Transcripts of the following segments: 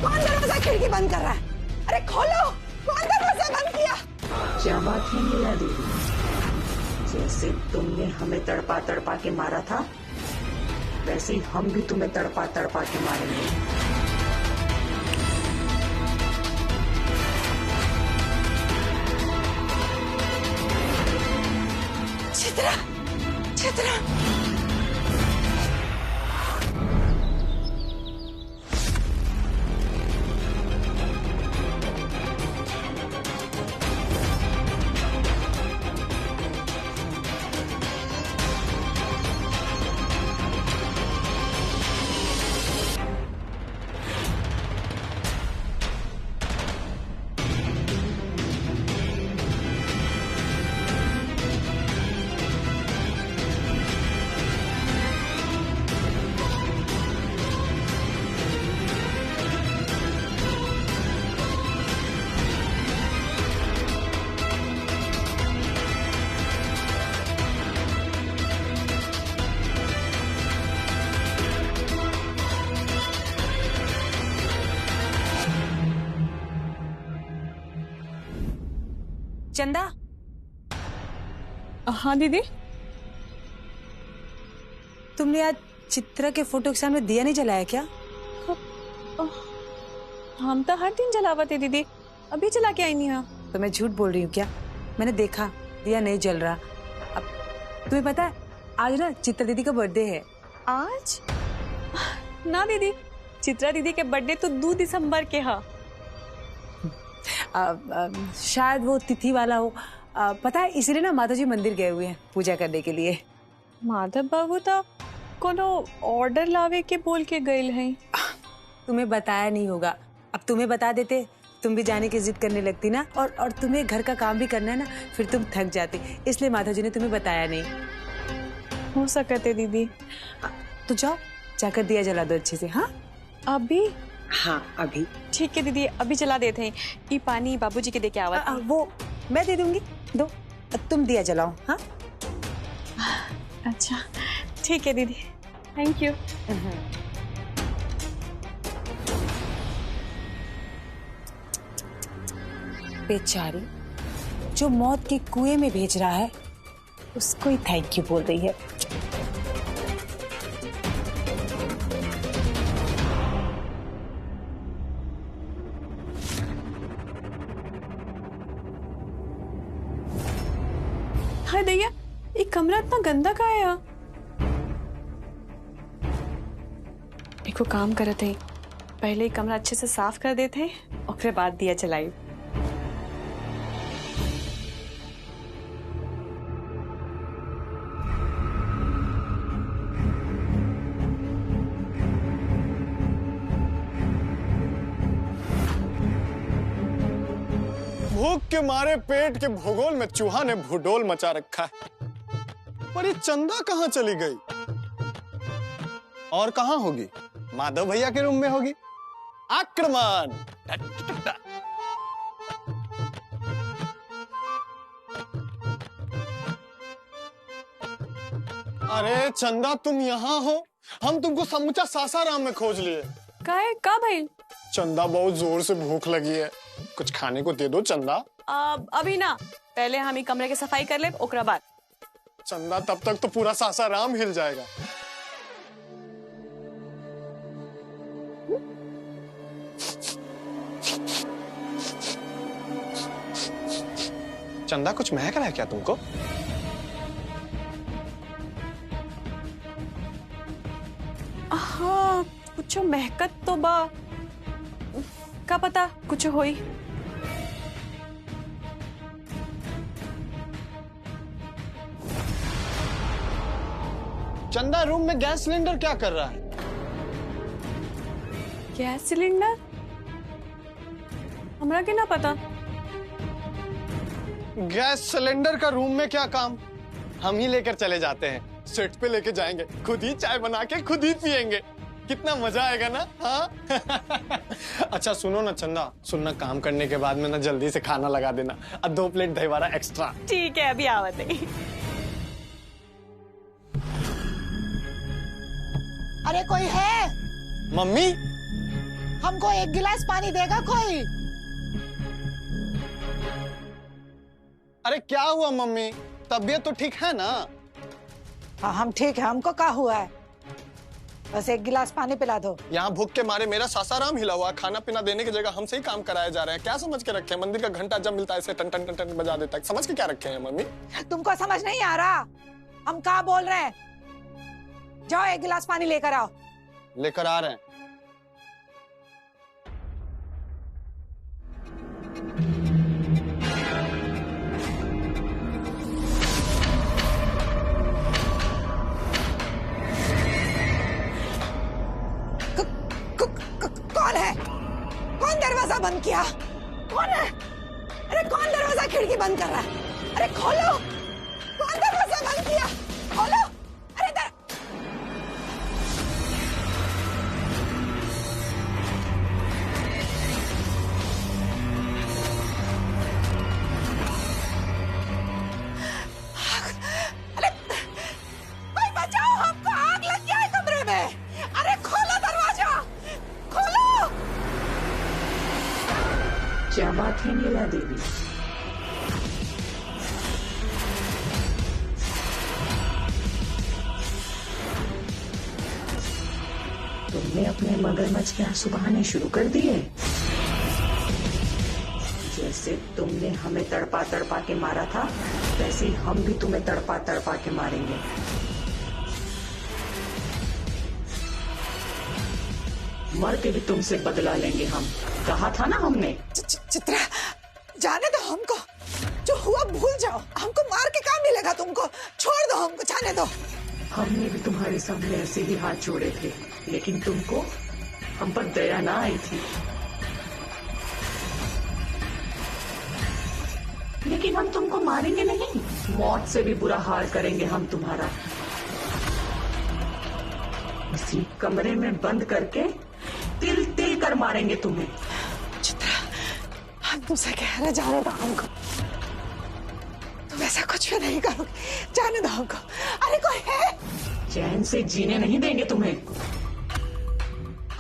कौन दरवाजा खिड़की बंद कर रहा है? अरे खोलो, कौन दरवाजा बंद किया? क्या बात है मीरा दीदी, जैसे तुमने हमें तड़पा तड़पा के मारा था वैसे ही हम भी तुम्हें तड़पा तड़पा के मारेंगे। चित्रा, चित्रा, चंदा। हाँ दीदी। तुमने आज चित्रा के फोटो के सामने दिया नहीं जलाया क्या? हम तो हर दिन जलावते दीदी, अभी जला के आई नहीं। हाँ तो मैं झूठ बोल रही हूँ क्या? मैंने देखा दिया नहीं जल रहा। अब तुम्हें पता है आज ना चित्रा दीदी का बर्थडे है। आज? ना दीदी, चित्रा दीदी के बर्थडे तो 2 दिसंबर के है। शायद वो तिथि वाला हो। पता है इसलिए ना माता जी मंदिर गए हुए हैं पूजा करने के लिए। माधव बाबू तो कोनो ऑर्डर लावे के बोल के गए हैं। तुम्हें बताया नहीं होगा, अब तुम्हें बता देते तुम भी जाने की जिद करने लगती ना। और तुम्हें घर का काम भी करना है ना, फिर तुम थक जाती, इसलिए माता जी ने तुम्हें बताया नहीं। हो सकते दीदी। तो जाओ जाकर दिया जला दो अच्छे से। हाँ अभी? हाँ अभी। ठीक है दीदी, अभी जला देते हैं। ये पानी बाबूजी के दे के आवा। वो मैं दे दूंगी, दो तुम दिया जलाओ। हाँ अच्छा ठीक है दीदी, थैंक यू। बेचारी जो मौत के कुएं में भेज रहा है उसको ही थैंक यू बोल रही है। हाय दैया, ये कमरा इतना गंदा का है? देखो काम करते हैं, पहले ही कमरा अच्छे से साफ कर देते हैं और फिर बाद दिया जलाई। भूख के मारे पेट के भूगोल में चूहा ने भूडोल मचा रखा है। पर ये चंदा कहाँ चली गई? और कहाँ होगी? माधव भैया के रूम में होगी। आक्रमण! अरे चंदा तुम यहाँ हो? हम तुमको समूचा सासाराम में खोज लिए। का भाई? चंदा बहुत जोर से भूख लगी है, कुछ खाने को दे दो चंदा। अभी ना, पहले हम ही कमरे की सफाई कर ले, ओकरा बाद। चंदा तब तक तो पूरा सासाराम हिल जाएगा। चंदा कुछ महक रहा है क्या तुमको? हाँ कुछ महकत तो बा, का पता कुछ होई। चंदा रूम में गैस सिलेंडर क्या कर रहा है? Gas cylinder? हमरा के ना पता। गैस सिलेंडर का रूम में क्या काम? हम ही लेकर चले जाते हैं, सेट पे लेके जाएंगे, खुद ही चाय बना के खुद ही पियेंगे। कितना मजा आएगा ना? हाँ? अच्छा सुनो ना चंदा, सुनना काम करने के बाद में ना जल्दी से खाना लगा देना और 2 प्लेट दही वड़ा एक्स्ट्रा। ठीक है अभी आवत है। अरे कोई है? मम्मी हमको एक गिलास पानी देगा कोई? अरे क्या हुआ मम्मी, तबीयत तो ठीक है ना? हाँ हम ठीक है, हमको क्या हुआ है? बस एक गिलास पानी पिला दो। यहाँ भूख के मारे मेरा सासाराम हिला हुआ, खाना पीना देने की जगह हमसे ही काम कराए जा रहे हैं। क्या समझ के रखे हैं? मंदिर का घंटा जब मिलता है ऐसे टन टन टन टन बजा देता है। समझ के क्या रखे हैं मम्मी? तुमको समझ नहीं आ रहा हम क्या बोल रहे हैं? जाओ एक गिलास पानी लेकर आओ। लेकर आ रहे हैं। कौन है? कौन दरवाजा बंद किया? कौन है? अरे कौन दरवाजा खिड़की बंद कर रहा है? अरे खोलो! कौन दरवाजा बंद किया? खोलो! अरे अरे भाई बचाओ, हमको आग लग गया है कमरे में। अरे खोलो दरवाजा, खोलो! क्या बात है नीला देवी? तुमने अपने मगरमच्छ के आंसू बहाने शुरू कर दिए। जैसे तुमने हमें तड़पा तड़पा के मारा था, वैसे ही हम भी तुम्हें तड़पा तड़पा के मारेंगे। मर के भी तुमसे बदला लेंगे हम। कहा था ना हमने। चित्रा, जाने दो हमको, जो हुआ भूल जाओ। हमको मार के काम मिलेगा तुमको, छोड़ दो हमको, जाने दो। हमने भी तुम्हारे सामने ऐसे ही हाथ जोड़े थे, लेकिन तुमको हम पर दया ना आई थी। लेकिन हम तुमको मारेंगे नहीं, मौत से भी बुरा हाल करेंगे हम तुम्हारा। इसी कमरे में बंद करके तिल तिल कर मारेंगे तुम्हें। चित्रा, हम तुमसे कह रहे, जाने दो हमको। तुम ऐसा कुछ भी नहीं करोगे, जाने दो हमको। अरे कोई है? चैन से जीने नहीं देंगे तुम्हें।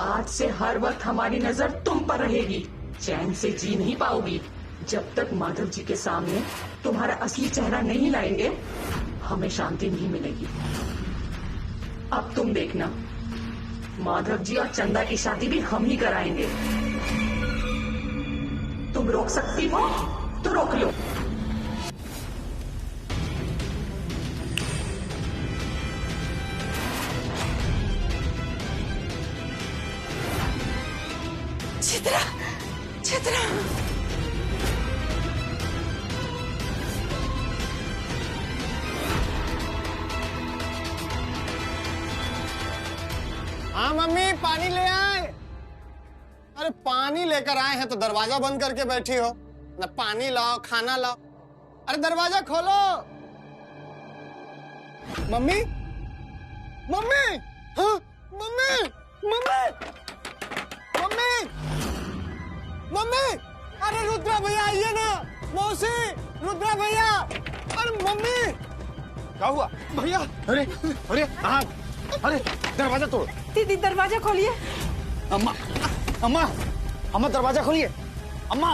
आज से हर वक्त हमारी नजर तुम पर रहेगी। चैन से जी नहीं पाओगी। जब तक माधव जी के सामने तुम्हारा असली चेहरा नहीं लाएंगे, हमें शांति नहीं मिलेगी। अब तुम देखना, माधव जी और चंदा की शादी भी हम ही कराएंगे। तुम रोक सकती हो तो रोक लो। चित्रा, चित्रा, हाँ मम्मी, पानी ले आए। अरे पानी लेकर आए हैं तो दरवाजा बंद करके बैठी हो ना? पानी लाओ, खाना लाओ। अरे दरवाजा खोलो। मम्मी, मम्मी, हाँ मम्मी, मम्मी, मम्मी, मम्मी। अरे रुद्रा भैया आइए ना। मौसी, रुद्रा भैया। अरे मम्मी, क्या हुआ भैया। अरे अरे आग, अरे दरवाजा तोड़। दीदी दरवाजा खोलिए। अम्मा, अम्मा, अम्मा दरवाजा खोलिए। अम्मा,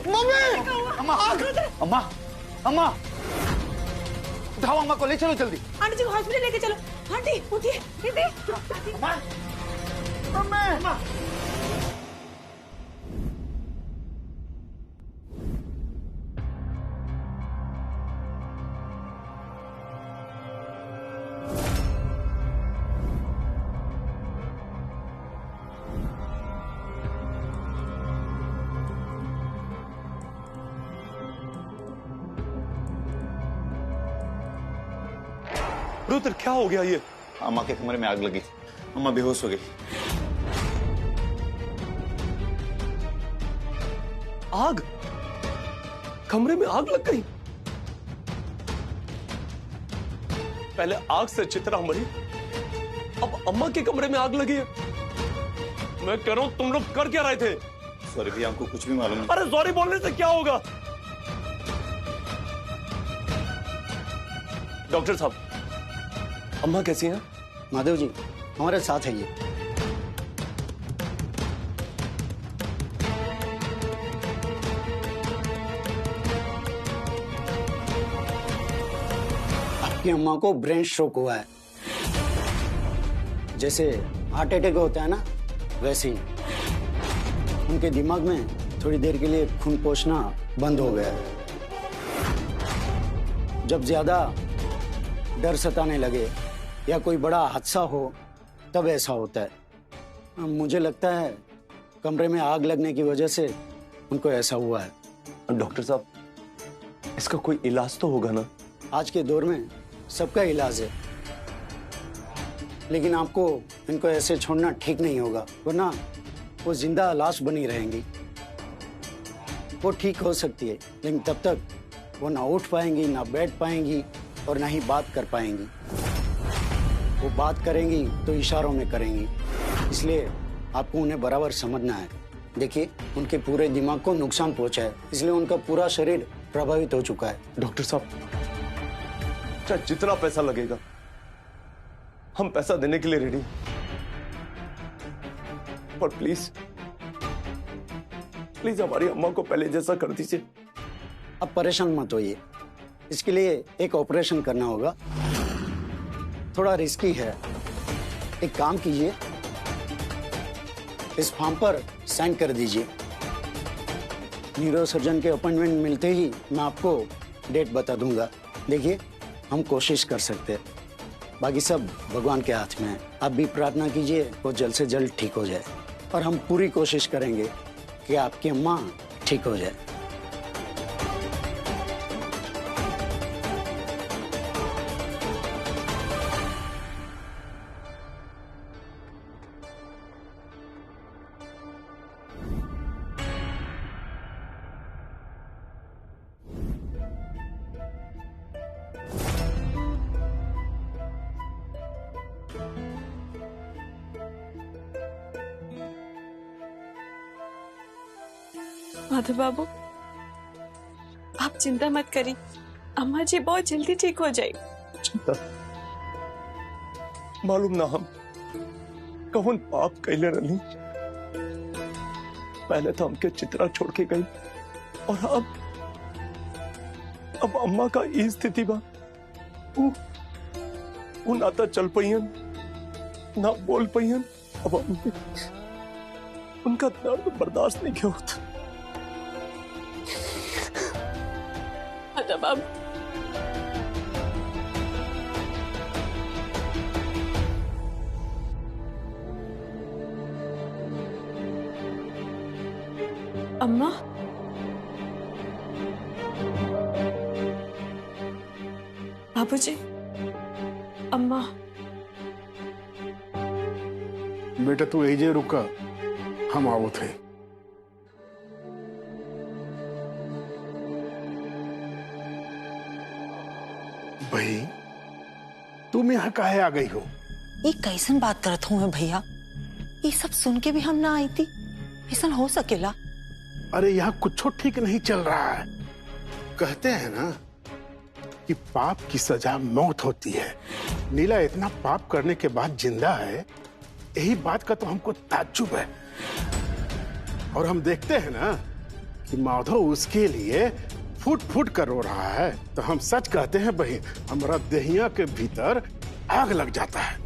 मम्मी, अम्मा, अम्मा, अम्मा, उठाओ अम्मा को, ले चलो जल्दी। आंटी जी को हॉस्पिटल लेके चलो। आंटी उठिए। दीदी, अम्मा, मम्मी, अम्मा। रुद्र क्या हो गया ये? अम्मा के कमरे में आग लगी, अम्मा बेहोश हो गई। आग? कमरे में आग लग गई? पहले आग से चित्रा मरी, अब अम्मा के कमरे में आग लगी है। मैं कह रहा हूं तुम लोग कर क्या रहे थे? सॉरी भैया, हमको कुछ भी मालूम नहीं। अरे सॉरी बोलने से क्या होगा? डॉक्टर साहब, अम्मा कैसी हैं? माधव जी हमारे साथ है ये। आपकी अम्मा को ब्रेन स्ट्रोक हुआ है, जैसे हार्ट अटैक होता है ना, वैसे ही उनके दिमाग में थोड़ी देर के लिए खून पहुंचना बंद हो गया है। जब ज्यादा डर सताने लगे या कोई बड़ा हादसा हो तब ऐसा होता है। मुझे लगता है कमरे में आग लगने की वजह से उनको ऐसा हुआ है। डॉक्टर साहब, इसका कोई इलाज तो होगा ना? आज के दौर में सबका इलाज है, लेकिन आपको इनको ऐसे छोड़ना ठीक नहीं होगा, वरना वो जिंदा लाश बनी रहेंगी। वो ठीक हो सकती है, लेकिन तब तक वो ना उठ पाएंगी, ना बैठ पाएंगी और ना ही बात कर पाएंगी। वो बात करेंगी तो इशारों में करेंगी, इसलिए आपको उन्हें बराबर समझना है। देखिए, उनके पूरे दिमाग को नुकसान पहुंचा है, इसलिए उनका पूरा शरीर प्रभावित हो चुका है। डॉक्टर साहब, चाहे जितना पैसा लगेगा हम पैसा देने के लिए रेडी, पर प्लीज प्लीज हमारी अम्मा को पहले जैसा कर दीजिए। अब परेशान मत होइए, इसके लिए एक ऑपरेशन करना होगा, थोड़ा रिस्की है। एक काम कीजिए, इस फॉर्म पर साइन कर दीजिए। न्यूरोसर्जन के अपॉइंटमेंट मिलते ही मैं आपको डेट बता दूंगा। देखिए, हम कोशिश कर सकते हैं, बाकी सब भगवान के हाथ में है। आप भी प्रार्थना कीजिए वो जल्द से जल्द ठीक हो जाए, और हम पूरी कोशिश करेंगे कि आपकी अम्मा ठीक हो जाए। माधव बाबू, आप चिंता मत करिए, अम्मा जी बहुत जल्दी ठीक हो जाएगी। चिंता मालूम ना हम कौन पाप कैले रही। पहले तो हमके चित्रा छोड़ के गई, और अब अम्मा का ई स्थिति बा। वो ना तो चल पाइयन, ना बोल पाइयन। अब उनका दर्द बर्दाश्त नहीं किया होता। माधव बाबू, अम्मा, बाबूजी, अम्मा। बेटा तू एजे रुका, हम आओ थे। भाई तुम यहाँ काहे आ गई हो? ये कैसन बात करत हूँ मैं भैया, ये सब सुन के भी हम ना आई थी, ऐसा हो सकेला? अरे यहाँ कुछ ठीक नहीं चल रहा है। कहते हैं ना कि पाप की सजा मौत होती है। नीला इतना पाप करने के बाद जिंदा है, यही बात का तो हमको ताज्जुब है। और हम देखते हैं ना कि माधव उसके लिए फुट फुट कर रो रहा है, तो हम सच कहते हैं बहन, हमारा देहिया के भीतर आग लग जाता है।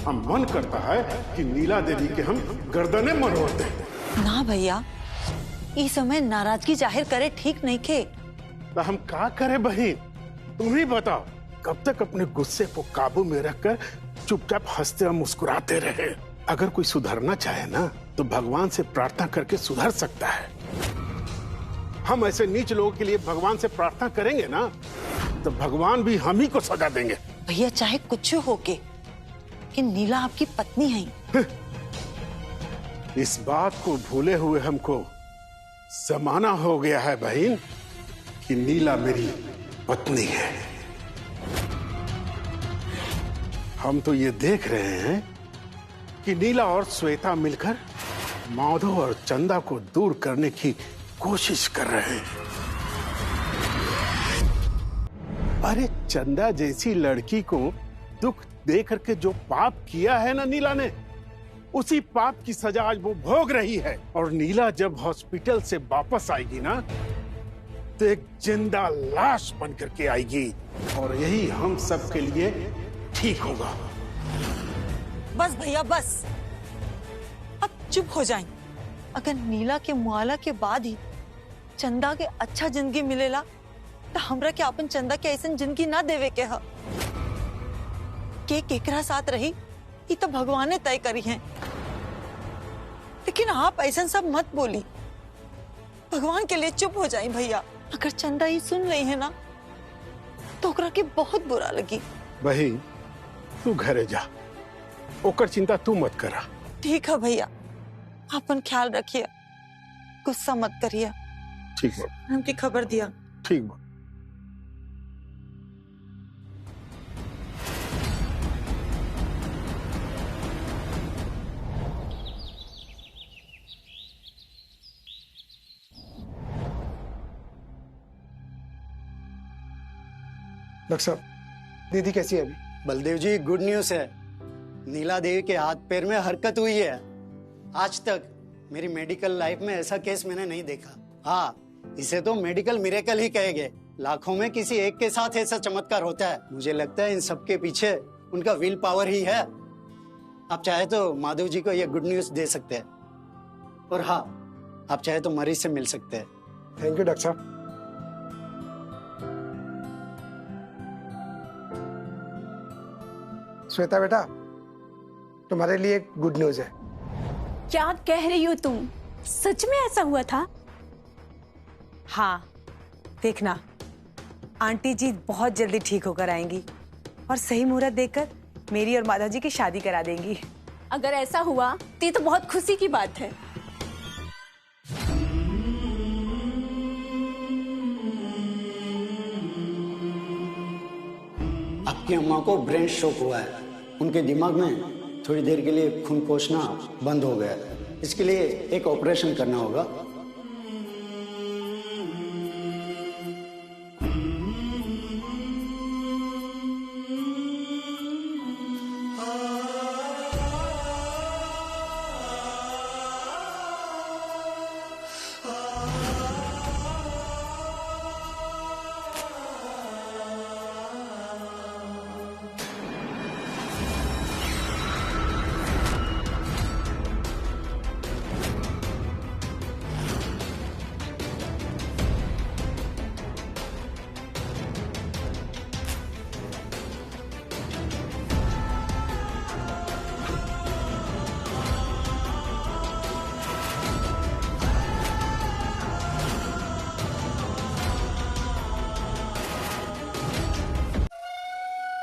हम मन करता है कि नीला देवी के हम गर्दनें मरोड़ दें। ना भैया, इस समय नाराजगी जाहिर करे ठीक नहीं खे। तो हम क्या करें बहन, तुम ही बताओ। कब तक अपने गुस्से को काबू में रखकर चुपचाप हंसते और मुस्कुराते रहे? अगर कोई सुधरना चाहे ना तो भगवान से प्रार्थना करके सुधर सकता है। हम ऐसे नीच लोगों के लिए भगवान से प्रार्थना करेंगे ना तो भगवान भी हम ही को सजा देंगे। भैया चाहे कुछ हो के, कि नीला आपकी पत्नी है। इस बात को भूले हुए हमको जमाना हो गया है बहन कि नीला मेरी पत्नी है। हम तो ये देख रहे हैं कि नीला और श्वेता मिलकर माधव और चंदा को दूर करने की कोशिश कर रहे हैं। अरे चंदा जैसी लड़की को दुख दे करके जो पाप किया है ना नीला ने, उसी पाप की सजा आज वो भोग रही है। और नीला जब हॉस्पिटल से वापस आएगी ना, तो एक जिंदा लाश बन करके आएगी, और यही हम सब के लिए ठीक होगा। बस भैया बस, अब चुप हो जाएं। अगर नीला के मुआला के बाद ही चंदा के अच्छा जिंदगी मिलेला, तो हमरा के अपन चंदा के ऐसा जिंदगी ना देवे के हा। के केकरा साथ रही ये तो भगवान ने तय करी है, लेकिन आप ऐसा सब मत बोली। भगवान के लिए चुप हो जाए भैया। अगर चंदा ही सुन रही है ना, तो ओकरा के बहुत बुरा लगी। वही तू घरे जा, ओकर चिंता तू मत करा। ठीक है भैया, अपन ख्याल रखिए, गुस्सा मत करिए। ठीक बा, हमकी खबर दिया। ठीक बा। डॉक्टर साहब, दीदी कैसी है अभी? बलदेव जी, गुड न्यूज है। नीला देवी के हाथ पैर में हरकत हुई है। आज तक मेरी मेडिकल लाइफ में ऐसा केस मैंने नहीं देखा। हाँ, इसे तो मेडिकल मिरेकल ही कहेंगे। लाखों में किसी एक के साथ ऐसा चमत्कार होता है। मुझे लगता है इन सबके पीछे उनका विल पावर ही है। आप चाहे तो माधव जी को यह गुड न्यूज दे सकते हैं, और हाँ, आप चाहे तो मरीज से मिल सकते हैं। थैंक यू डॉक्टर साहब। श्वेता बेटा, तुम्हारे लिए एक गुड न्यूज है। क्या कह रही हो तुम? सच में ऐसा हुआ था? हाँ, देखना आंटी जी बहुत जल्दी ठीक होकर आएंगी और सही मुहूर्त देखकर मेरी और माधव जी की शादी करा देंगी। अगर ऐसा हुआ तो ये तो बहुत खुशी की बात है। आपकी अम्मा को ब्रेन शॉक हुआ है। उनके दिमाग में थोड़ी देर के लिए खून पहुंचना बंद हो गया है। इसके लिए एक ऑपरेशन करना होगा।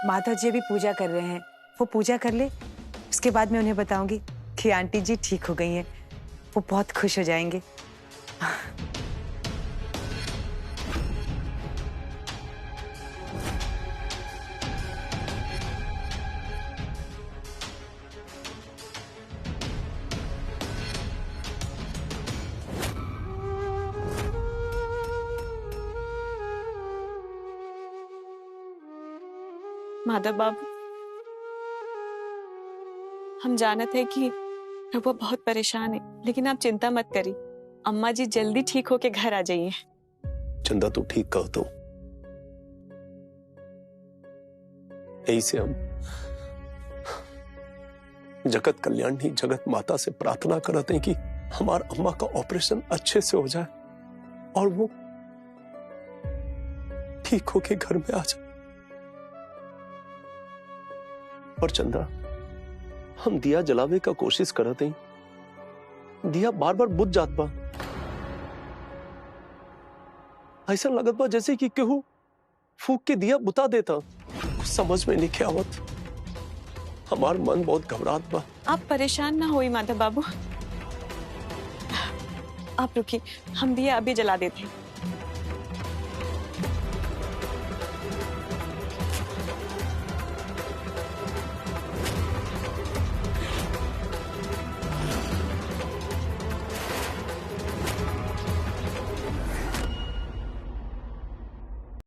माधव जी भी पूजा कर रहे हैं, वो पूजा कर ले, उसके बाद मैं उन्हें बताऊंगी कि आंटी जी ठीक हो गई हैं। वो बहुत खुश हो जाएंगे। माधव बाबू, हम जानते हैं कि वो बहुत परेशान है, लेकिन आप चिंता मत करिए। अम्मा जी जल्दी ठीक होके घर आ जाइए। चंदा तू ठीक कहो तो यही से हम जगत कल्याणी जगत माता से प्रार्थना करते हैं कि हमार अम्मा का ऑपरेशन अच्छे से हो जाए और वो ठीक होके घर में आ जाए। और चंदा, हम दिया जलावे का कोशिश करते हैं, दिया बार बार बुझ जात बा। ऐसा लगत बा जैसे कि केहू फूक के दिया बुता देता। कुछ समझ में नहीं आवत। हमार मन बहुत घबरात बा। आप परेशान ना होइए माधव बाबू, आप रुकिए, हम दिया अभी जला देते हैं।